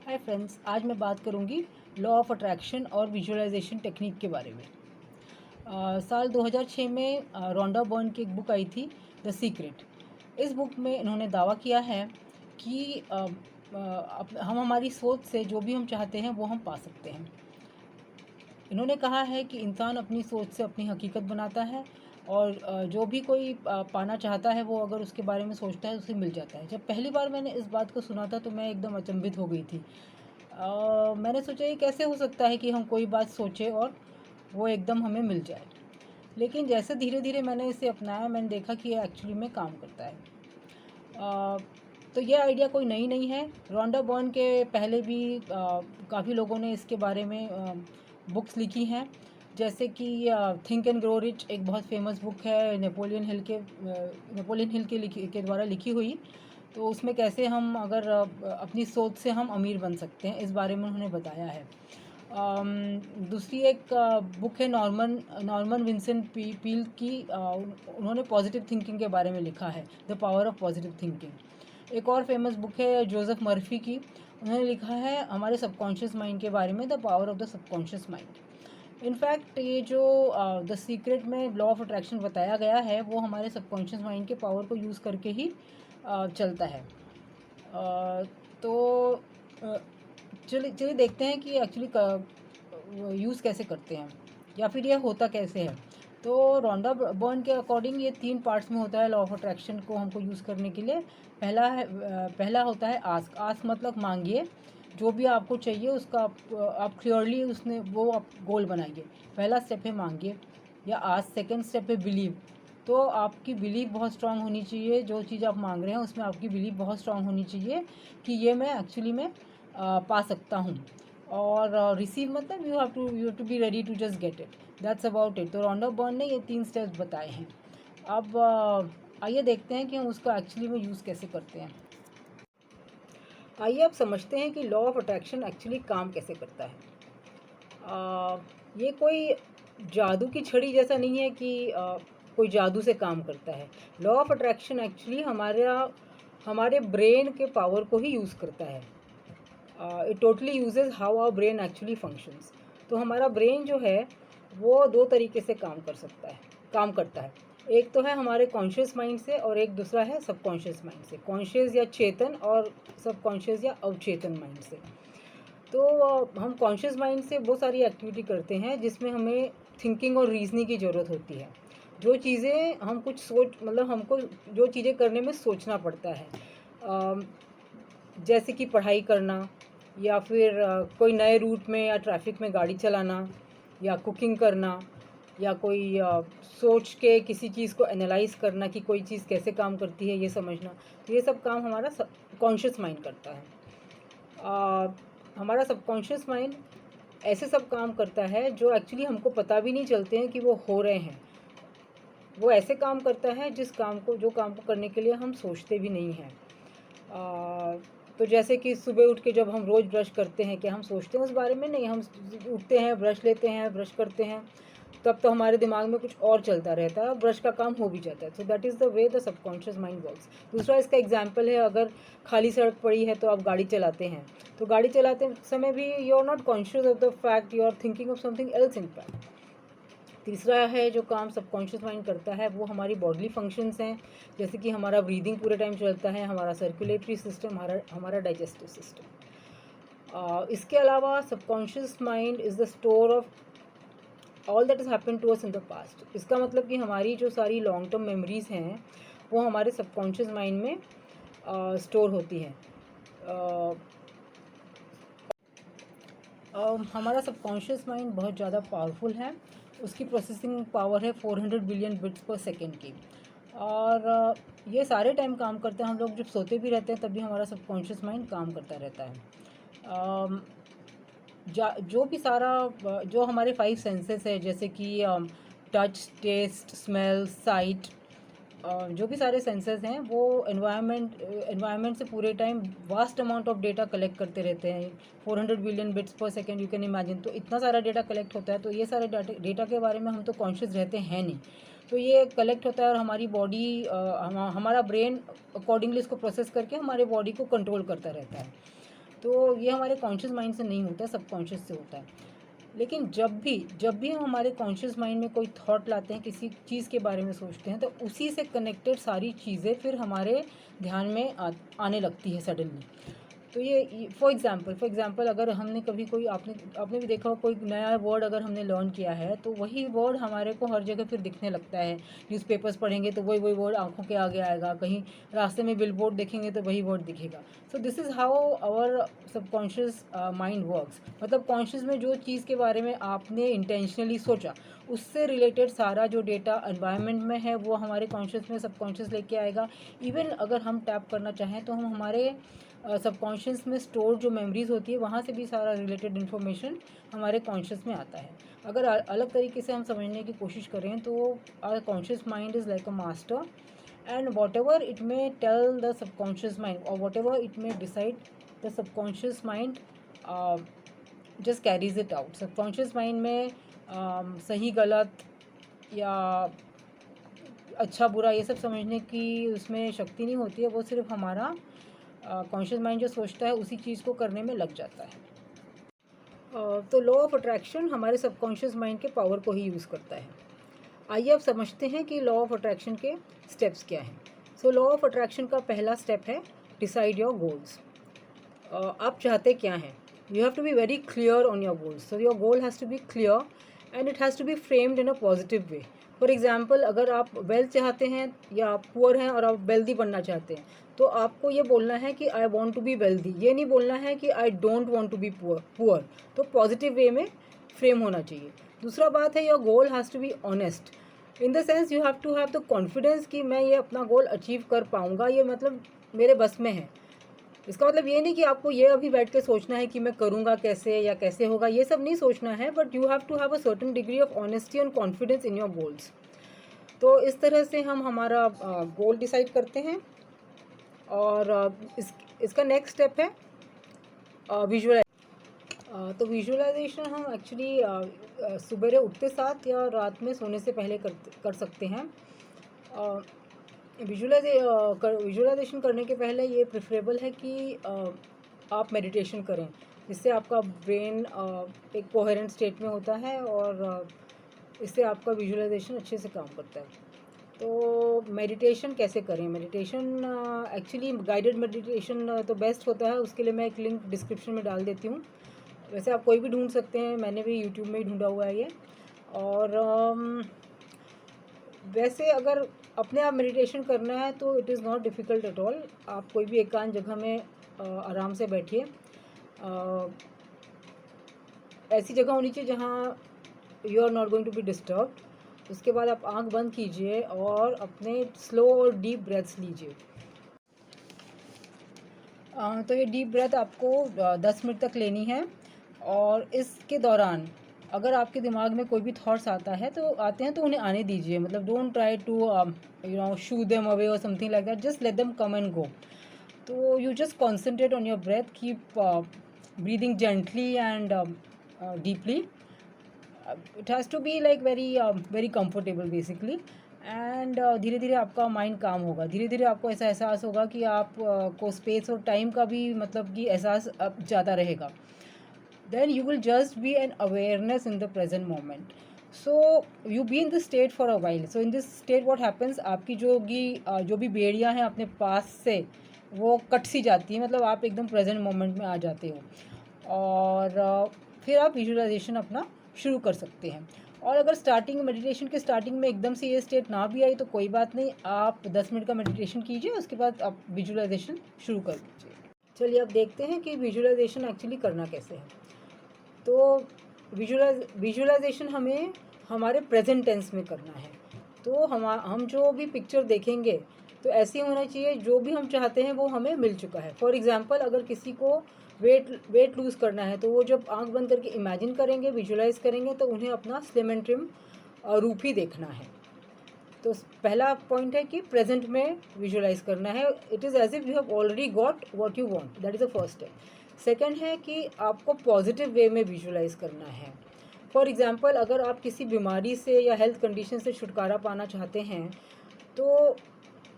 Hi friends, आज मैं बात करूंगी लॉ ऑफ अट्रैक्शन और विजुअलाइजेशन टेक्निक के बारे में। साल 2006 में रोंडा बर्न की एक बुक आई थी, द सीक्रेट। इस बुक में इन्होंने दावा किया है कि हम हमारी सोच से जो भी हम चाहते हैं वो हम पा सकते हैं। इन्होंने कहा है कि इंसान अपनी सोच से अपनी हकीकत बनाता है और जो भी कोई पाना चाहता है वो अगर उसके बारे में सोचता है उसे मिल जाता है। जब पहली बार मैंने इस बात को सुना था तो मैं एकदम अचंभित हो गई थी। मैंने सोचा ये कैसे हो सकता है कि हम कोई बात सोचें और वो एकदम हमें मिल जाए। लेकिन जैसे धीरे धीरे मैंने इसे अपनाया, मैंने देखा कि ये एक्चुअली में काम करता है। अ, तो ये आइडिया कोई नई नहीं है। रोंडा बर्न के पहले भी काफ़ी लोगों ने इसके बारे में बुक्स लिखी हैं, जैसे कि थिंक एंड ग्रो रिच एक बहुत फेमस बुक है नेपोलियन हिल के द्वारा लिखी हुई। तो उसमें कैसे हम अगर अपनी सोच से हम अमीर बन सकते हैं, इस बारे में उन्होंने बताया है। दूसरी एक बुक है नॉर्मन नॉर्मन विंसेंट पील की। उन्होंने पॉजिटिव थिंकिंग के बारे में लिखा है, the power of positive thinking. एक और फेमस बुक है जोसेफ मर्फी की। उन्होंने लिखा है हमारे सबकॉन्शियस माइंड के बारे में, the power of the subconscious mind. In fact ये जो द सीक्रेट में लॉ ऑफ अट्रैक्शन बताया गया है वो हमारे सबकॉन्शियस माइंड के पावर को यूज़ करके ही चलता है। तो अ, चलिए चलिए देखते हैं कि एक्चुअली यूज़ कैसे करते हैं या फिर ये होता कैसे है। तो रोंडा बर्न के अकॉर्डिंग ये 3 पार्ट्स में होता है लॉ ऑफ अट्रैक्शन को हमको यूज़ करने के लिए। पहला होता है आस्क। आस्क मतलब मांगिए, जो भी आपको चाहिए उसका आप क्लियरली उसने वो आप गोल बनाइए। पहला स्टेप है मांगिए या आस्क। सेकंड स्टेप है बिलीव। तो आपकी बिलीव बहुत स्ट्रांग होनी चाहिए, जो चीज़ आप मांग रहे हैं उसमें आपकी बिलीव बहुत स्ट्रांग होनी चाहिए कि ये मैं एक्चुअली में पा सकता हूँ। और रिसीव मतलब you have to be ready to just get it, that's about it. तो रोंडा बर्न ने ये 3 स्टेप्स बताए हैं। अब आइए देखते हैं कि हम उसको एक्चुअली में यूज़ कैसे करते हैं। आइए अब समझते हैं कि लॉ ऑफ अट्रैक्शन एक्चुअली काम कैसे करता है। ये कोई जादू की छड़ी जैसा नहीं है कि कोई जादू से काम करता है। लॉ ऑफ अट्रैक्शन एक्चुअली हमारे ब्रेन के पावर को ही यूज़ करता है। It totally uses how our brain actually functions. तो हमारा ब्रेन जो है वो 2 तरीके से काम करता है। एक तो है हमारे कॉन्शियस माइंड से और एक दूसरा है सबकॉन्शियस माइंड से। कॉन्शियस या चेतन और सबकॉन्शियस या अवचेतन माइंड से। तो हम कॉन्शियस माइंड से बहुत सारी एक्टिविटी करते हैं जिसमें हमें थिंकिंग और रीजनिंग की ज़रूरत होती है। जो चीज़ें हम कुछ सोच मतलब हमको जो चीज़ें करने में सोचना पड़ता है, जैसे कि पढ़ाई करना या फिर कोई नए रूट में या ट्रैफिक में गाड़ी चलाना या कुकिंग करना या कोई सोच के किसी चीज़ को एनालाइज करना कि कोई चीज़ कैसे काम करती है ये समझना। तो ये सब काम हमारा कॉन्शियस माइंड करता है। हमारा सबकॉन्शियस माइंड ऐसे सब काम करता है जो एक्चुअली हमको पता भी नहीं चलते हैं कि वो हो रहे हैं। वो ऐसे काम करता है जो काम को करने के लिए हम सोचते भी नहीं हैं। तो जैसे कि सुबह उठ के जब हम रोज़ ब्रश करते हैं, क्या हम सोचते हैं उस बारे में? नहीं, हम उठते हैं, ब्रश लेते हैं, ब्रश करते हैं, तब तो हमारे दिमाग में कुछ और चलता रहता है, ब्रश का काम हो भी जाता है। So that is the way the subconscious mind works. दूसरा इसका एग्जाम्पल है, अगर खाली सड़क पड़ी है तो आप गाड़ी चलाते हैं, तो गाड़ी चलाते समय भी you are not conscious of the fact, you are thinking of something else in fact. तीसरा है जो काम सबकॉन्शियस माइंड करता है वो हमारी बॉडली फंक्शंस हैं, जैसे कि हमारा ब्रीदिंग पूरे टाइम चलता है, हमारा सर्कुलेटरी सिस्टम, हमारा डाइजेस्टिव सिस्टम। इसके अलावा subconscious mind is the store of all that is happen to us in the past. इसका मतलब कि हमारी जो सारी लॉन्ग टर्म मेमोरीज़ हैं वो हमारे सबकॉन्शियस माइंड में स्टोर होती हैं। हमारा सबकॉन्शियस माइंड बहुत ज़्यादा पावरफुल है। उसकी प्रोसेसिंग पावर है 400 बिलियन बिट्स पर सेकेंड की। और ये सारे टाइम काम करते हैं। हम लोग जब सोते भी रहते हैं तब भी हमारा सबकॉन्शियस माइंड काम करता रहता है। अम, जो भी सारा जो हमारे 5 सेंसेस है, जैसे कि टच, टेस्ट, स्मेल, साइट, जो भी सारे सेंसर्स हैं वो एनवायरनमेंट से पूरे time vast amount of data collect करते रहते हैं। 400 बिलियन बिट्स पर सेकेंड, यू कैन इमेजिन। तो इतना सारा डेटा कलेक्ट होता है, तो ये सारे डेटा के बारे में हम तो कॉन्शियस रहते हैं नहीं। तो ये कलेक्ट होता है और हमारी बॉडी हमारा ब्रेन अकॉर्डिंगली इसको प्रोसेस करके हमारे बॉडी को कंट्रोल करता रहता है। तो ये हमारे कॉन्शियस माइंड से नहीं होता, सबकॉन्शियस से होता है। लेकिन जब भी हम हमारे कॉन्शियस माइंड में कोई थॉट लाते हैं, किसी चीज़ के बारे में सोचते हैं, तो उसी से कनेक्टेड सारी चीज़ें फिर हमारे ध्यान में आने लगती है सडनली। तो ये फॉर एग्ज़ाम्पल अगर हमने कभी कोई आपने भी देखा हो, कोई नया वर्ड अगर हमने लर्न किया है तो वही वर्ड हमारे को हर जगह फिर दिखने लगता है। न्यूज़पेपर्स पढ़ेंगे तो वही वर्ड आंखों के आगे आएगा, कहीं रास्ते में बिलबोर्ड देखेंगे तो वही वर्ड दिखेगा। So this is how our subconscious mind works. मतलब कॉन्शियस में जो चीज़ के बारे में आपने इंटेंशनली सोचा, उससे रिलेटेड सारा जो डेटा एनवायरनमेंट में है वो हमारे कॉन्शियस में सबकॉन्शियस लेके आएगा। इवन अगर हम टैप करना चाहें तो हम हमारे सबकॉन्शियस में स्टोर जो मेमोरीज़ होती है वहाँ से भी सारा रिलेटेड इन्फॉर्मेशन हमारे कॉन्शियस में आता है। अगर अलग तरीके से हम समझने की कोशिश करें तो our conscious mind is like a master, and whatever it may tell the subconscious mind और whatever it may decide, the subconscious mind just carries it out. Subconscious mind में सही गलत या अच्छा बुरा ये सब समझने की उसमें शक्ति नहीं होती है। वो सिर्फ हमारा कॉन्शियस माइंड जो सोचता है उसी चीज़ को करने में लग जाता है। तो लॉ ऑफ अट्रैक्शन हमारे सबकॉन्शियस माइंड के पावर को ही यूज़ करता है। आइए अब समझते हैं कि लॉ ऑफ अट्रैक्शन के स्टेप्स क्या हैं। सो लॉ ऑफ अट्रैक्शन का पहला स्टेप है डिसाइड योर गोल्स। आप चाहते क्या हैं? You have to be very clear on your goals. So your goal has to be clear and it has to be framed in a positive way. For example, अगर आप wealth चाहते हैं या आप पुअर हैं और आप वेल्दी बनना चाहते हैं, तो आपको ये बोलना है कि I want to be wealthy, ये नहीं बोलना है कि I don't want to be poor. तो पॉजिटिव वे में फ्रेम होना चाहिए। दूसरा बात है your goal has to be honest in the sense you have to have the confidence कि मैं ये अपना गोल अचीव कर पाऊँगा, ये मतलब मेरे बस में है। इसका मतलब ये नहीं कि आपको ये अभी बैठ के सोचना है कि मैं करूँगा कैसे या कैसे होगा, ये सब नहीं सोचना है, but you have to have a certain degree of honesty and confidence in your goals. तो इस तरह से हम हमारा गोल डिसाइड करते हैं। और इसका नेक्स्ट स्टेप है तो विजुअलाइजेशन हम एक्चुअली सुबह उठते साथ या रात में सोने से पहले कर सकते हैं। विजुअलाइजेशन करने के पहले ये प्रेफरेबल है कि आप मेडिटेशन करें, जिससे आपका ब्रेन एक कोहेरेंट स्टेट में होता है और इससे आपका विजुअलाइजेशन अच्छे से काम करता है। तो मेडिटेशन कैसे करें? मेडिटेशन एक्चुअली गाइडेड मेडिटेशन तो बेस्ट होता है। उसके लिए मैं एक लिंक डिस्क्रिप्शन में डाल देती हूँ। वैसे आप कोई भी ढूंढ सकते हैं, मैंने भी यूट्यूब में ही ढूंढा हुआ है ये। और वैसे अगर अपने आप मेडिटेशन करना है तो it is not difficult at all. आप कोई भी एकांत जगह में आराम से बैठिए। ऐसी जगह होनी चाहिए जहाँ you are not going to be disturbed. उसके बाद आप आंख बंद कीजिए और अपने स्लो और डीप ब्रेथ्स लीजिए। तो ये डीप ब्रेथ आपको 10 मिनट तक लेनी है। और इसके दौरान अगर आपके दिमाग में कोई भी थॉट्स आते हैं तो उन्हें आने दीजिए। मतलब don't try to shoo them away और something like that, just let them come and go. तो you just concentrate on your breath, keep breathing gently and deeply. It has to be like very comfortable basically. And धीरे धीरे आपका mind काम होगा। धीरे धीरे आपको ऐसा एहसास होगा कि आप को स्पेस और टाइम का भी मतलब कि एहसास अब ज़्यादा रहेगा। then you will just be an awareness in the present moment. So you be in this state for a while. So in this state what happens, आपकी जो भी बेड़ियाँ हैं अपने पास से वो कट सी जाती हैं। मतलब आप एकदम प्रेजेंट मोमेंट में आ जाते हो और फिर आप विजुअलाइजेशन अपना शुरू कर सकते हैं। और अगर मेडिटेशन के स्टार्टिंग में एकदम से ये स्टेट ना भी आई तो कोई बात नहीं, आप 10 मिनट का मेडिटेशन कीजिए, उसके बाद आप विजुअलाइजेशन शुरू कर दीजिए। चलिए अब देखते हैं कि विजुअलाइजेशन एक्चुअली करना कैसे है। तो विजुअलाइजेशन हमें हमारे प्रेजेंट टेंस में करना है। तो हम जो भी पिक्चर देखेंगे तो ऐसे होना चाहिए जो भी हम चाहते हैं वो हमें मिल चुका है। फॉर एग्जांपल, अगर किसी को वेट लूज़ करना है तो वो जब आंख बंद करके इमेजिन करेंगे, विजुअलाइज करेंगे तो उन्हें अपना स्लिम एंड ट्रिम रूप ही देखना है। तो पहला पॉइंट है कि प्रेजेंट में विजुअलाइज करना है। It is as if you have already got what you want, that is the first step. Second है कि आपको पॉजिटिव वे में विजुअलाइज करना है। फॉर एग्जांपल, अगर आप किसी बीमारी से या हेल्थ कंडीशन से छुटकारा पाना चाहते हैं तो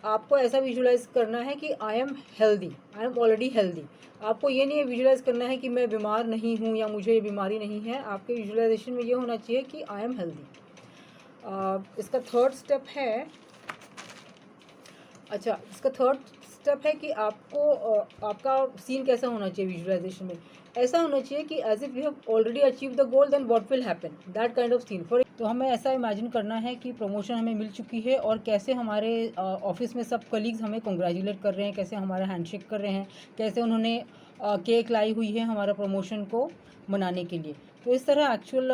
आपको ऐसा विजुलाइज करना है कि I am healthy, I am already healthy. आपको ये नहीं विजुलाइज करना है कि मैं बीमार नहीं हूँ या मुझे ये बीमारी नहीं है। आपके विजुलाइजेशन में ये होना चाहिए कि आई एम हेल्दी। इसका थर्ड स्टेप है, अच्छा इसका थर्ड स्टेप है कि आपको आपका सीन कैसा होना चाहिए विजुअलाइजेशन में। ऐसा होना चाहिए कि as if you have already achieve the goal, then what will happen, that kind of scene. For तो हमें ऐसा इमेजिन करना है कि प्रमोशन हमें मिल चुकी है और कैसे हमारे ऑफिस में सब कलीग्स हमें कॉन्ग्रेचुलेट कर रहे हैं, कैसे हमारा हैंडशेक कर रहे हैं, कैसे उन्होंने केक लाई हुई है हमारा प्रमोशन को मनाने के लिए। तो इस तरह actual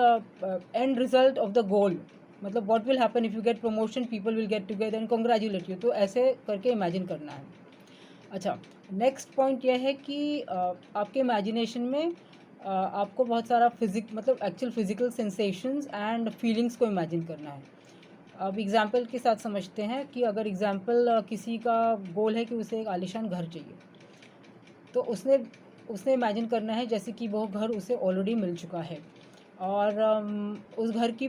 end result of the goal, मतलब what will happen if you get promotion, people will get together and congratulate you. तो ऐसे करके इमेजिन करना है। अच्छा, नेक्स्ट पॉइंट यह है कि आपके इमेजिनेशन में आपको बहुत सारा मतलब actual physical sensations and feelings को इमेजिन करना है। अब एग्जांपल के साथ समझते हैं कि अगर एग्जांपल किसी का गोल है कि उसे एक आलीशान घर चाहिए, तो उसने उसने इमेजिन करना है जैसे कि वो घर उसे ऑलरेडी मिल चुका है। और उस घर की,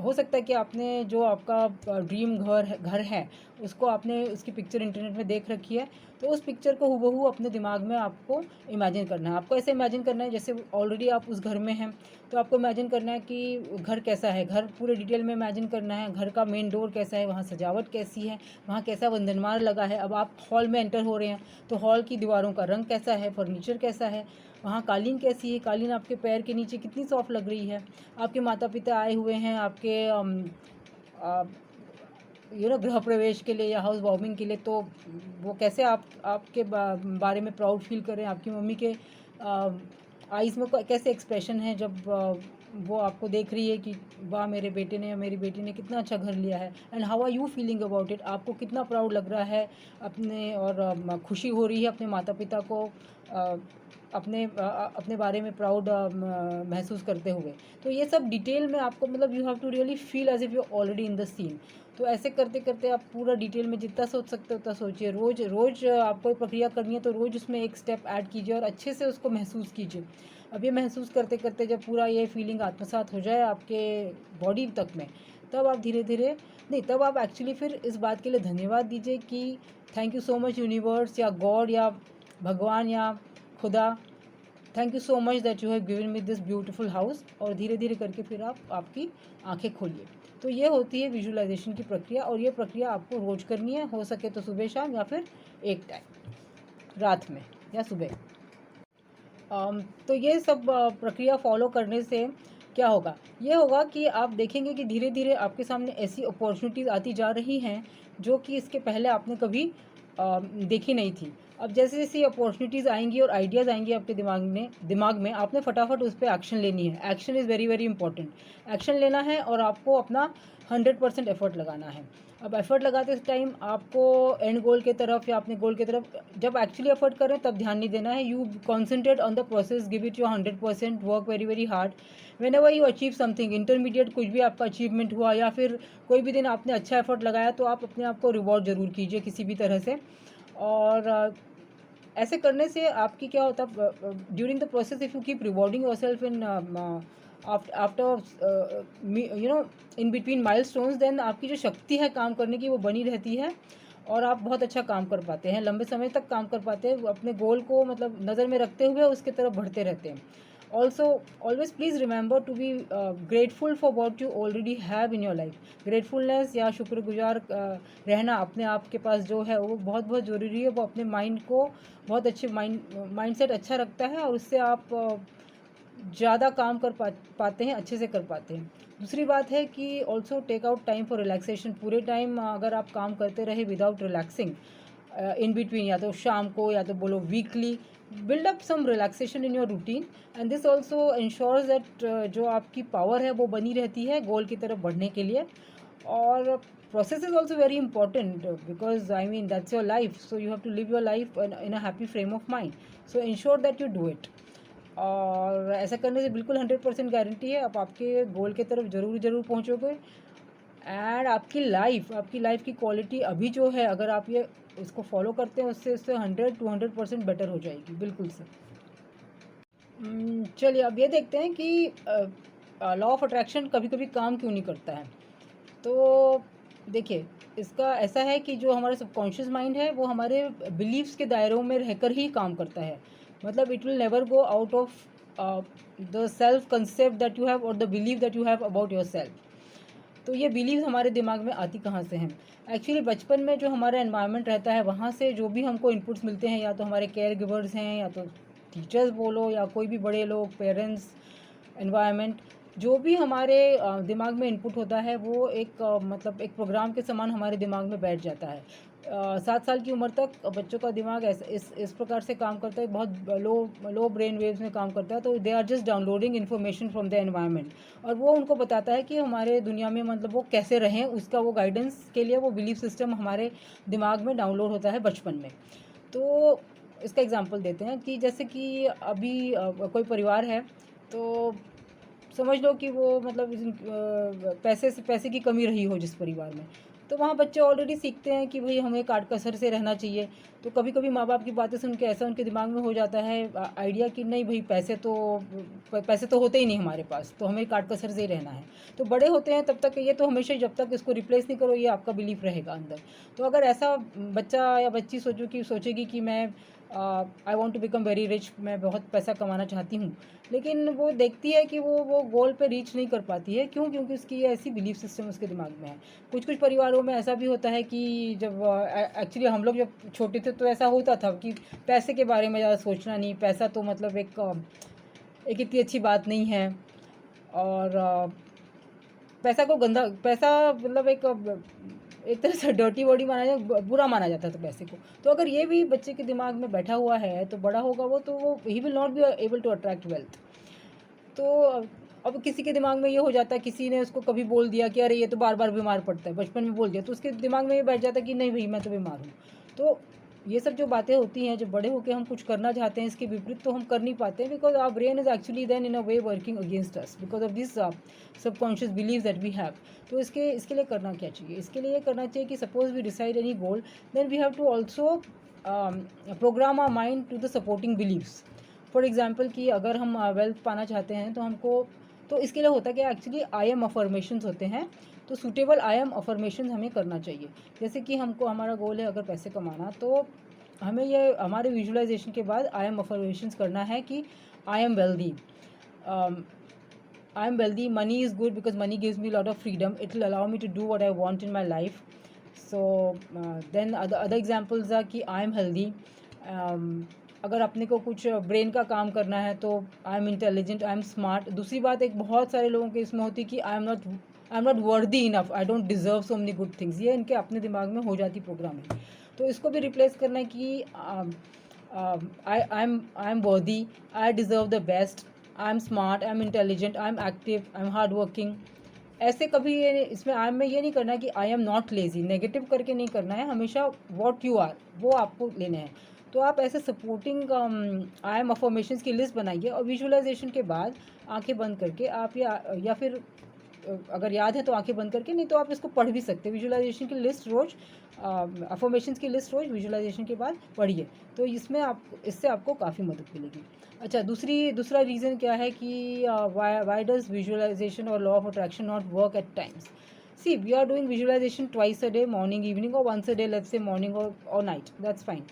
हो सकता है कि आपने जो आपका ड्रीम घर है उसको आपने उसकी पिक्चर इंटरनेट में देख रखी है, तो उस पिक्चर को हूबहू अपने दिमाग में आपको इमेजिन करना है। आपको ऐसे इमेजिन करना है जैसे ऑलरेडी आप उस घर में हैं, तो आपको इमेजिन करना है कि घर कैसा है, घर पूरे डिटेल में इमेजिन करना है। घर का मेन डोर कैसा है, वहाँ सजावट कैसी है, वहाँ कैसा वंदनमार लगा है। अब आप हॉल में एंटर हो रहे हैं तो हॉल की दीवारों का रंग कैसा है, फर्नीचर कैसा है, वहाँ कालीन कैसी है, कालीन आपके पैर के नीचे कितनी सॉफ्ट लग रही है। आपके माता पिता आए हुए हैं आपके गृह प्रवेश के लिए या हाउस वार्मिंग के लिए, तो वो कैसे आपके बारे में प्राउड फील कर रहे हैं। आपकी मम्मी के आईज़ में कैसे एक्सप्रेशन है जब वो आपको देख रही है कि वाह मेरे बेटे ने या मेरी बेटी ने कितना अच्छा घर लिया है, and how are you feeling about it. आपको कितना प्राउड लग रहा है अपने, और खुशी हो रही है अपने माता पिता को अपने बारे में प्राउड महसूस करते हुए। तो ये सब डिटेल में आपको, मतलब you have to really feel as if you already in the scene. तो ऐसे करते करते आप पूरा डिटेल में जितना सोच सकते हो उतना सोचिए। रोज़ रोज़ आपको प्रक्रिया करनी है तो रोज़ उसमें एक स्टेप ऐड कीजिए और अच्छे से उसको महसूस कीजिए। अब ये महसूस करते करते जब पूरा ये फीलिंग आत्मसात हो जाए आपके बॉडी तक में, तब आप धीरे धीरे, नहीं तब आप एक्चुअली फिर इस बात के लिए धन्यवाद दीजिए कि thank you so much universe या गॉड या भगवान या खुदा, thank you so much that you have given me this beautiful house. और धीरे धीरे करके फिर आप आपकी आंखें खोलिए। तो ये होती है विजुअलाइजेशन की प्रक्रिया, और ये प्रक्रिया आपको रोज़ करनी है, हो सके तो सुबह शाम या फिर एक टाइम रात में या सुबह। तो ये सब प्रक्रिया फॉलो करने से क्या होगा, ये होगा कि आप देखेंगे कि धीरे धीरे आपके सामने ऐसी अपॉर्चुनिटीज़ आती जा रही हैं जो कि इसके पहले आपने कभी देखी नहीं थी। अब जैसे जैसे अपॉर्चुनिटीज़ आएंगी और आइडियाज़ आएंगी आपके दिमाग में आपने फटाफट उस पर एक्शन लेनी है। Action is very very important. Action लेना है और आपको अपना 100% एफर्ट लगाना है। अब एफर्ट लगाते टाइम आपको एंड गोल के तरफ या अपने गोल के तरफ जब एक्चुअली एफर्ट करें तब ध्यान नहीं देना है। You concentrate on the process, give it your 100%, work very very hard. When ever you achieve something intermediate, कुछ भी आपका अचीवमेंट हुआ या फिर कोई भी दिन आपने अच्छा एफर्ट लगाया, तो आप अपने आप को रिवॉर्ड ज़रूर कीजिए किसी भी तरह से। और ऐसे करने से आपकी क्या होता है, during the process if you keep rewarding your self in after in between milestones, then आपकी जो शक्ति है काम करने की वो बनी रहती है और आप बहुत अच्छा काम कर पाते हैं, लंबे समय तक काम कर पाते हैं। अपने गोल को मतलब नज़र में रखते हुए उसके तरफ बढ़ते रहते हैं। Also always please remember to be grateful for what you already have in your life. Gratefulness या शुक्रगुजार रहना अपने आप के पास जो है वो बहुत बहुत ज़रूरी है। वो अपने माइंड को बहुत अच्छे माइंडसेट अच्छा रखता है और उससे आप ज़्यादा काम कर पाते हैं, अच्छे से कर पाते हैं। दूसरी बात है कि also take out time for relaxation. पूरे टाइम अगर आप काम करते रहे विदाउट रिलैक्सिंग इन बिटवीन, या तो शाम को या तो बोलो weekly, build up some relaxation in your routine, and this also ensures that जो आपकी पावर है वो बनी रहती है गोल की तरफ बढ़ने के लिए। और process is also very important because I mean that's your life, so you have to live your life in a happy frame of mind, so ensure that you do it. और ऐसा करने से बिल्कुल 100% गारंटी है आप आपके गोल के तरफ ज़रूर पहुँचोगे। एंड आपकी लाइफ की क्वालिटी अभी जो है, अगर आप ये इसको फॉलो करते हैं उससे 100 बेटर हो जाएगी, बिल्कुल से। चलिए अब ये देखते हैं कि लॉ ऑफ अट्रैक्शन कभी कभी काम क्यों नहीं करता है। तो देखिए, इसका ऐसा है कि जो हमारा सबकॉन्शियस माइंड है वो हमारे बिलीव्स के दायरों में रहकर ही काम करता है। मतलब it will never go out of the self concept that you have और the believe that you have about your self. तो ये बिलीव हमारे दिमाग में आती कहाँ से हैं? एक्चुअली बचपन में जो हमारा एनवायरनमेंट रहता है वहाँ से जो भी हमको इनपुट्स मिलते हैं, या तो हमारे केयर गिवर्स हैं, या तो टीचर्स बोलो, या कोई भी बड़े लोग, पेरेंट्स, एनवायरनमेंट, जो भी हमारे दिमाग में इनपुट होता है वो एक मतलब एक प्रोग्राम के समान हमारे दिमाग में बैठ जाता है। 7 साल की उम्र तक बच्चों का दिमाग इस प्रकार से काम करता है, बहुत लो ब्रेन वेव्स में काम करता है। तो they are just downloading information from the environment, और वो उनको बताता है कि हमारे दुनिया में मतलब वो कैसे रहें, उसका वो गाइडेंस के लिए वो बिलीफ सिस्टम हमारे दिमाग में डाउनलोड होता है बचपन में। तो इसका एग्जांपल देते हैं कि जैसे कि अभी कोई परिवार है, तो समझ लो कि वो मतलब पैसे की कमी रही हो जिस परिवार में, तो वहाँ बच्चे ऑलरेडी सीखते हैं कि भाई हमें काट कसर से रहना चाहिए। तो कभी कभी माँ बाप की बातें सुन के ऐसा उनके दिमाग में हो जाता है आइडिया कि नहीं भाई पैसे तो होते ही नहीं हमारे पास, तो हमें काट कसर से ही रहना है। तो बड़े होते हैं तब तक ये तो हमेशा, जब तक इसको रिप्लेस नहीं करो ये आपका बिलीफ रहेगा अंदर। तो अगर ऐसा बच्चा या बच्ची सोचेगी कि मैं I want to become very rich, मैं बहुत पैसा कमाना चाहती हूँ, लेकिन वो देखती है कि वो गोल पे रीच नहीं कर पाती है। क्यों? क्योंकि उसकी ये ऐसी बिलीफ सिस्टम उसके दिमाग में है। कुछ कुछ परिवारों में ऐसा भी होता है कि जब एक्चुअली हम लोग जब छोटे थे तो ऐसा होता था कि पैसे के बारे में ज़्यादा सोचना नहीं, पैसा तो मतलब एक इतनी अच्छी बात नहीं है। और पैसा मतलब एक तरह से डर्टी बॉडी बुरा माना जाता था पैसे को। तो अगर ये भी बच्चे के दिमाग में बैठा हुआ है तो बड़ा होगा वो, तो वो ही will not be able to attract wealth. तो अब किसी के दिमाग में ये हो जाता है, किसी ने उसको कभी बोल दिया कि अरे ये तो बार बार बीमार पड़ता है, बचपन में बोल दिया, तो उसके दिमाग में ये बैठ जाता है कि नहीं भाई मैं तो बीमार हूँ। तो ये सब जो बातें होती हैं, जब बड़े होकर हम कुछ करना चाहते हैं इसके विपरीत, तो हम कर नहीं पाते हैं, because our brain is actually then in a way working against us because of this subconscious believe that we have. तो इसके लिए करना क्या चाहिए? इसके लिए करना चाहिए कि suppose we decide any goal, then we have to also program our mind to the supporting believes. For example कि अगर हम वेल्थ पाना चाहते हैं तो हमको, तो इसके लिए होता है कि एक्चुअली आई एम अफर्मेशंस होते हैं। तो सूटेबल आई एम अफर्मेशंस हमें करना चाहिए। जैसे कि हमको हमारा गोल है अगर पैसे कमाना, तो हमें ये हमारे विजुअलाइजेशन के बाद आई एम अफर्मेशंस करना है कि I am wealthy, I am wealthy, money is good because money gives me lot of freedom, it will allow me to do what I want in my life. So then other examples are कि I am healthy, अगर अपने को कुछ brain का काम करना है तो I am intelligent, I am smart. दूसरी बात एक बहुत सारे लोगों के इसमें होती है कि I am not worthy enough, I don't deserve so many good things. ये इनके अपने दिमाग में हो जाती प्रोग्रामिंग। तो इसको भी रिप्लेस करना है कि आई एम वर्दी, I deserve the best, I am smart, I am intelligent, I am active, I am hard working. ऐसे कभी ये इसमें आई एम में ये नहीं करना है कि I am not lazy, negative करके नहीं करना है, हमेशा वॉट यू आर वो आपको लेने हैं। तो आप ऐसे सपोर्टिंग आई एम अफर्मेशंस की लिस्ट बनाइए, और विजुअलाइजेशन के बाद आंखें बंद करके आप या फिर अगर याद है तो आंखें बंद करके, नहीं तो आप इसको पढ़ भी सकते हैं। विजुअलाइजेशन की लिस्ट रोज़, अफर्मेशंस की लिस्ट रोज़ विजुअलाइजेशन के बाद पढ़िए, तो इससे आपको काफ़ी मदद मिलेगी। अच्छा, दूसरा रीज़न क्या है कि वाई डज विजुअलाइजेशन और law of attraction not work at times? See, we are doing visualisation twice a day, morning evening, और once a day, let's say morning और नाइट, दैट्स फाइन।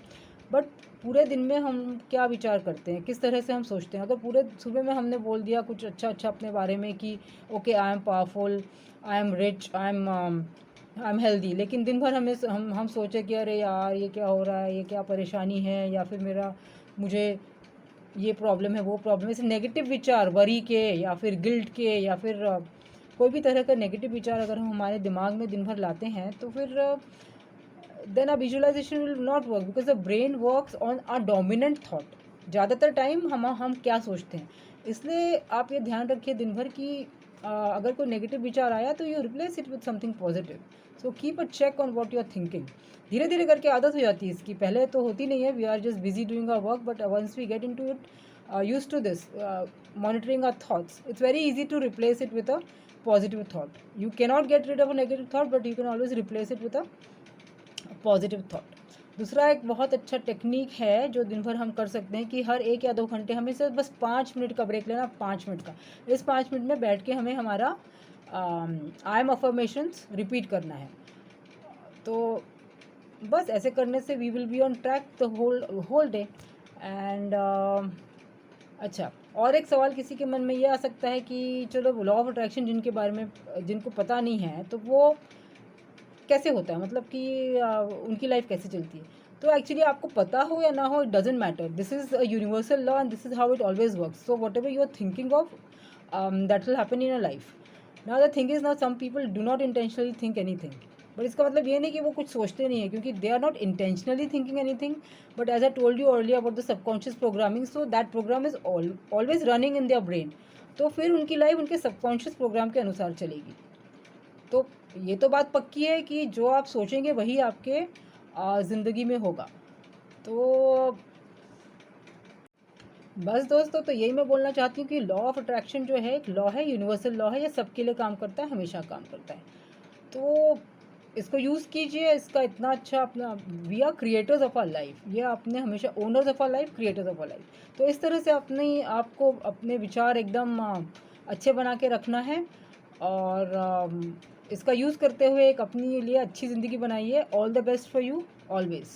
बट पूरे दिन में हम क्या विचार करते हैं, किस तरह से हम सोचते हैं? अगर पूरे सुबह में हमने बोल दिया कुछ अच्छा अपने बारे में कि okay I am powerful, I am rich, I am healthy, लेकिन दिन भर हम सोचे कि अरे यार ये क्या हो रहा है, ये क्या परेशानी है, या फिर मुझे ये प्रॉब्लम है, वो प्रॉब्लम है, ऐसे नेगेटिव विचार, वरी के या फिर गिल्ट के या फिर कोई भी तरह का नेगेटिव विचार अगर हम हमारे दिमाग में दिन भर लाते हैं, तो फिर then our visualization will not work because the brain works on a dominant thought। ज़्यादातर टाइम हम क्या सोचते हैं, इसलिए आप ये ध्यान रखिए दिन भर कि अगर कोई नेगेटिव विचार आया तो you replace it with something positive. So keep a check on what you are thinking. धीरे धीरे करके आदत हो जाती है इसकी, पहले तो होती नहीं है, we are just busy doing our work, but once we get into it, used to this monitoring our thoughts, it's very easy to replace it with a positive thought। you cannot get rid of a negative thought, but you can always replace it with a positive thought. दूसरा एक बहुत अच्छा technique है जो दिन भर हम कर सकते हैं कि हर 1 या 2 घंटे हमें सिर्फ बस 5 मिनट का ब्रेक लेना, 5 मिनट का। इस 5 मिनट में बैठ के हमें हमारा आई एम अफर्मेशंस रिपीट करना है। तो बस ऐसे करने से we will be on track the whole day. And अच्छा, और एक सवाल किसी के मन में ये आ सकता है कि चलो लॉ ऑफ अट्रैक्शन जिनके बारे में जिनको पता नहीं है तो वो कैसे होता है, मतलब कि उनकी लाइफ कैसे चलती है। तो एक्चुअली आपको पता हो या ना हो, it doesn't matter, this is a universal law and this is how it always works. So whatever you are thinking of, that will happen in a life. Now the thing is, now some people do not intentionally think anything, but इसका मतलब ये नहीं कि वो कुछ सोचते नहीं है, क्योंकि they are not intentionally thinking anything, but as I told you earlier about the subconscious programming, so that program is always running in their brain. तो फिर उनकी लाइफ उनके सबकॉन्शियस प्रोग्राम के अनुसार चलेगी। तो ये तो बात पक्की है कि जो आप सोचेंगे वही आपके ज़िंदगी में होगा। तो बस दोस्तों, तो यही मैं बोलना चाहती हूँ कि लॉ ऑफ अट्रैक्शन जो है एक लॉ है, यूनिवर्सल लॉ है, ये सबके लिए काम करता है, हमेशा काम करता है। तो इसको यूज़ कीजिए, इसका इतना अच्छा अपना, we are creators of our life, ये आपने हमेशा owners of our life, creators of our life. तो इस तरह से अपनी आपको अपने विचार एकदम अच्छे बना के रखना है, और इसका यूज़ करते हुए एक अपने लिए अच्छी ज़िंदगी बनाइए। All the best for you always.